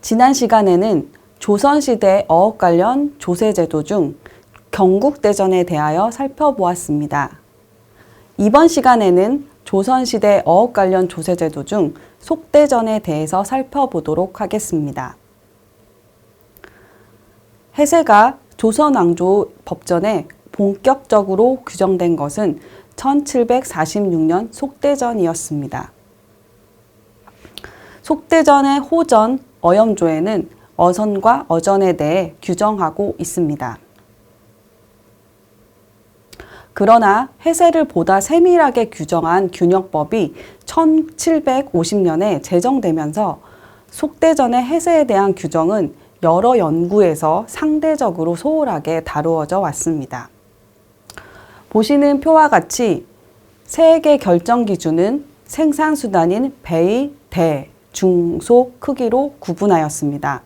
지난 시간에는 조선시대 어업 관련 조세제도 중 경국대전에 대하여 살펴보았습니다. 이번 시간에는 조선시대 어업 관련 조세제도 중 속대전에 대해서 살펴보도록 하겠습니다. 해세가 조선왕조 법전에 본격적으로 규정된 것은 1746년 속대전이었습니다. 속대전의 호전, 어염조에는 어선과 어전에 대해 규정하고 있습니다. 그러나 해세를 보다 세밀하게 규정한 균역법이 1750년에 제정되면서 속대전의 해세에 대한 규정은 여러 연구에서 상대적으로 소홀하게 다루어져 왔습니다. 보시는 표와 같이 세액의 결정 기준은 생산수단인 배의 대, 중, 소 크기로 구분하였습니다.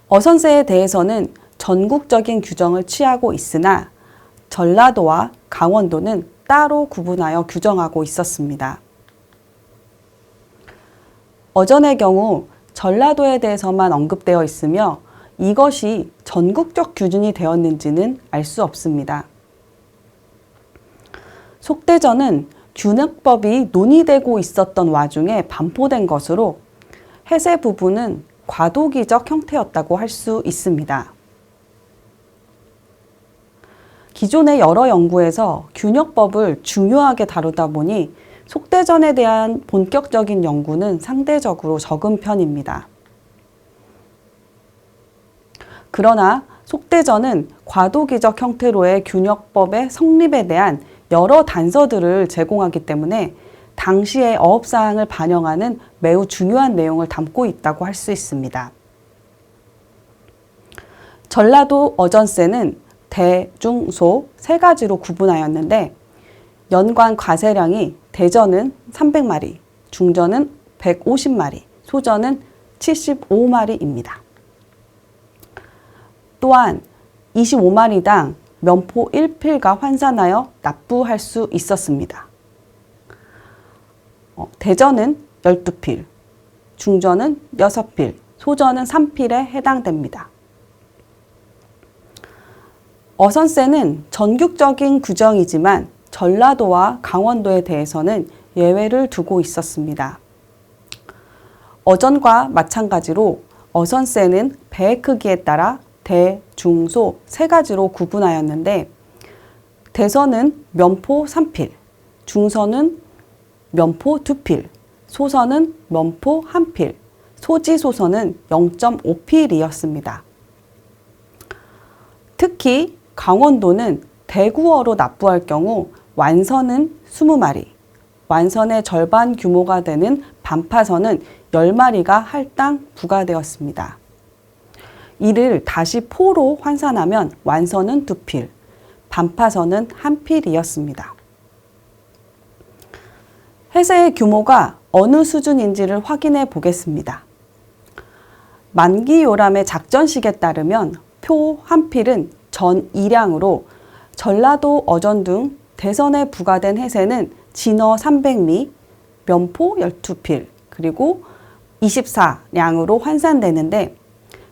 어선세에 대해서는 전국적인 규정을 취하고 있으나 전라도와 강원도는 따로 구분하여 규정하고 있었습니다. 어전의 경우 전라도에 대해서만 언급되어 있으며 이것이 전국적 기준이 되었는지는 알 수 없습니다. 속대전은 균역법이 논의되고 있었던 와중에 반포된 것으로 해세 부분은 과도기적 형태였다고 할 수 있습니다. 기존의 여러 연구에서 균역법을 중요하게 다루다 보니 속대전에 대한 본격적인 연구는 상대적으로 적은 편입니다. 그러나 속대전은 과도기적 형태로의 균역법의 성립에 대한 여러 단서들을 제공하기 때문에 당시의 어업사항을 반영하는 매우 중요한 내용을 담고 있다고 할 수 있습니다. 전라도 어전세는 대, 중, 소 세 가지로 구분하였는데 연관 과세량이 대전은 300마리, 중전은 150마리, 소전은 75마리입니다. 또한 25마리당 면포 1필가 환산하여 납부할 수 있었습니다. 대전은 12필, 중전은 6필, 소전은 3필에 해당됩니다. 어선세는 전국적인 규정이지만 전라도와 강원도에 대해서는 예외를 두고 있었습니다. 어전과 마찬가지로 어선세는 배의 크기에 따라 대, 중, 소 세 가지로 구분하였는데 대선은 면포 3필, 중선은 면포 2필, 소선은 면포 1필, 소지소선은 0.5필이었습니다. 특히 강원도는 대구어로 납부할 경우 완선은 20마리, 완선의 절반 규모가 되는 반파선은 10마리가 할당 부과되었습니다. 이를 다시 포로 환산하면 완선은 2필, 반파선은 1필이었습니다. 해세의 규모가 어느 수준인지를 확인해 보겠습니다. 만기요람의 작전식에 따르면 표 1필은 전 2량으로 전라도 어전 등 대선에 부과된 해세는 진어 300미, 면포 12필, 그리고 24량으로 환산되는데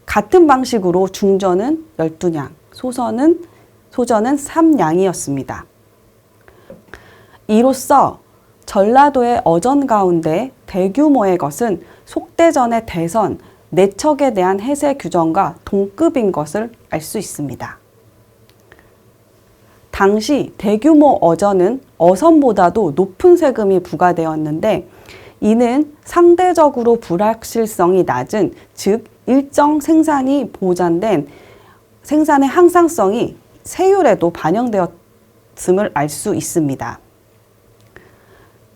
같은 방식으로 중전은 12량, 소전은 3량이었습니다. 이로써 전라도의 어전 가운데 대규모의 것은 속대전의 대선, 내척에 대한 해세 규정과 동급인 것을 알 수 있습니다. 당시 대규모 어전은 어선보다도 높은 세금이 부과되었는데 이는 상대적으로 불확실성이 낮은, 즉 일정 생산이 보장된 생산의 항상성이 세율에도 반영되었음을 알 수 있습니다.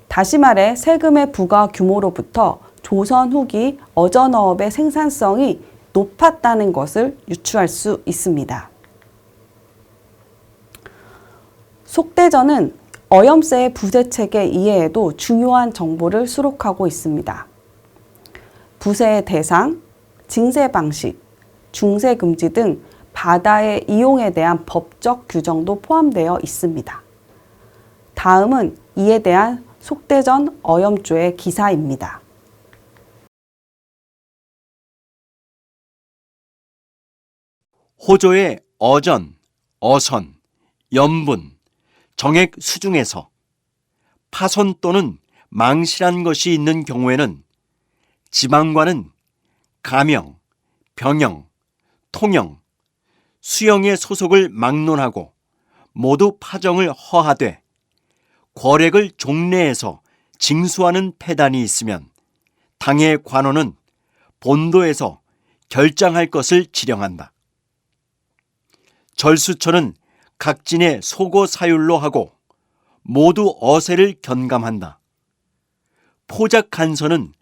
다시 말해 세금의 부과 규모로부터 조선 후기 어전어업의 생산성이 높았다는 것을 유추할 수 있습니다. 속대전은 어염세의 부세체계 이해에도 중요한 정보를 수록하고 있습니다. 부세의 대상, 징세 방식, 중세 금지 등 바다의 이용에 대한 법적 규정도 포함되어 있습니다. 다음은 이에 대한 속대전 어염조의 기사입니다. 호조의 어전, 어선, 염분, 정액 수중에서 파손 또는 망실한 것이 있는 경우에는 지방과는 가명, 병영, 통영, 수영의 소속을 막론하고 모두 파정을 허하되 거액을 종래에서 징수하는 폐단이 있으면 당의 관원은 본도에서 결장할 것을 지령한다. 절수처는 각진의 소고 사율로 하고 모두 어세를 견감한다. 포작 간서는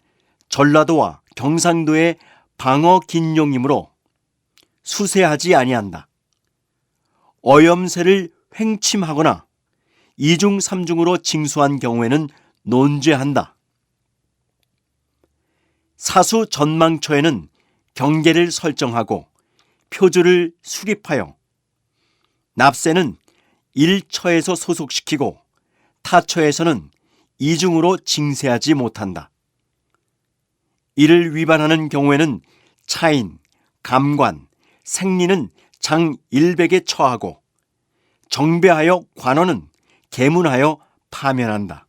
전라도와 경상도의 방어 긴용이므로 수세하지 아니한다. 어염세를 횡침하거나 이중 삼중으로 징수한 경우에는 논죄한다. 사수 전망처에는 경계를 설정하고 표주를 수립하여 납세는 1처에서 소속시키고 타처에서는 이중으로 징세하지 못한다. 이를 위반하는 경우에는 차인, 감관, 생리는 장 100에 처하고 정배하여 관원은 계문하여 파면한다.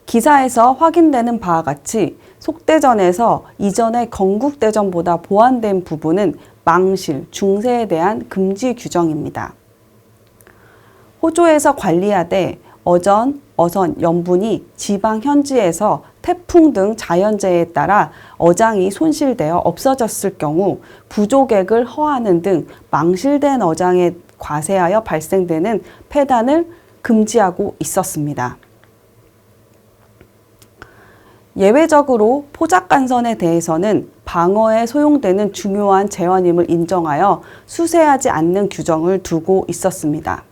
기사에서 확인되는 바와 같이 속대전에서 이전의 건국대전보다 보완된 부분은 망실, 중세에 대한 금지 규정입니다. 호조에서 관리하되 어전, 어선, 염분이 지방 현지에서 태풍 등 자연재해에 따라 어장이 손실되어 없어졌을 경우 부조객을 허하는 등 망실된 어장에 과세하여 발생되는 폐단을 금지하고 있었습니다. 예외적으로 포작간선에 대해서는 방어에 소용되는 중요한 재원임을 인정하여 수세하지 않는 규정을 두고 있었습니다.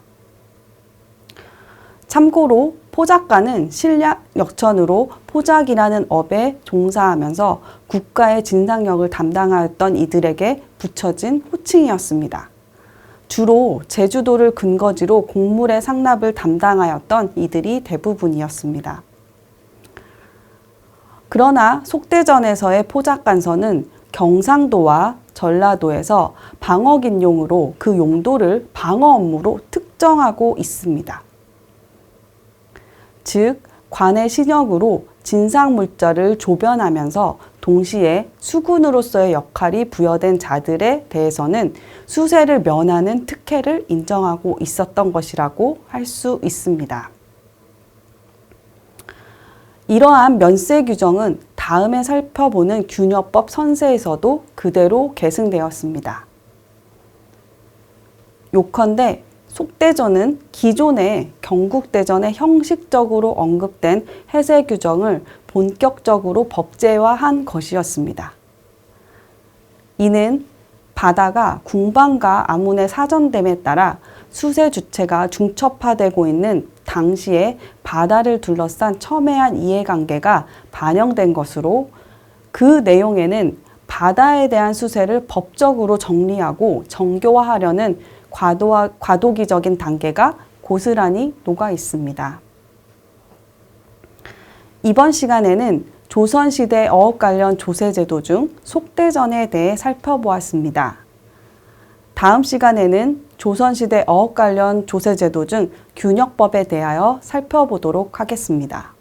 참고로 포작가는 신략 역천으로 포작이라는 업에 종사하면서 국가의 진상역을 담당하였던 이들에게 붙여진 호칭이었습니다. 주로 제주도를 근거지로 곡물의 상납을 담당하였던 이들이 대부분이었습니다. 그러나 속대전에서의 포작간서는 경상도와 전라도에서 방어긴용으로 그 용도를 방어 업무로 특정하고 있습니다. 즉, 관의 신역으로 진상물자를 조변하면서 동시에 수군으로서의 역할이 부여된 자들에 대해서는 수세를 면하는 특혜를 인정하고 있었던 것이라고 할 수 있습니다. 이러한 면세 규정은 다음에 살펴보는 균여법 선세에서도 그대로 계승되었습니다. 요컨대 속대전은 기존의 경국대전에 형식적으로 언급된 해세 규정을 본격적으로 법제화한 것이었습니다. 이는 바다가 궁방과 아문의 사전됨에 따라 수세 주체가 중첩화되고 있는 당시에 바다를 둘러싼 첨예한 이해관계가 반영된 것으로 그 내용에는 바다에 대한 수세를 법적으로 정리하고 정교화하려는 과도기적인 단계가 고스란히 녹아 있습니다. 이번 시간에는 조선시대 어업 관련 조세제도 중 속대전에 대해 살펴보았습니다. 다음 시간에는 조선시대 어업 관련 조세제도 중 균역법에 대하여 살펴보도록 하겠습니다.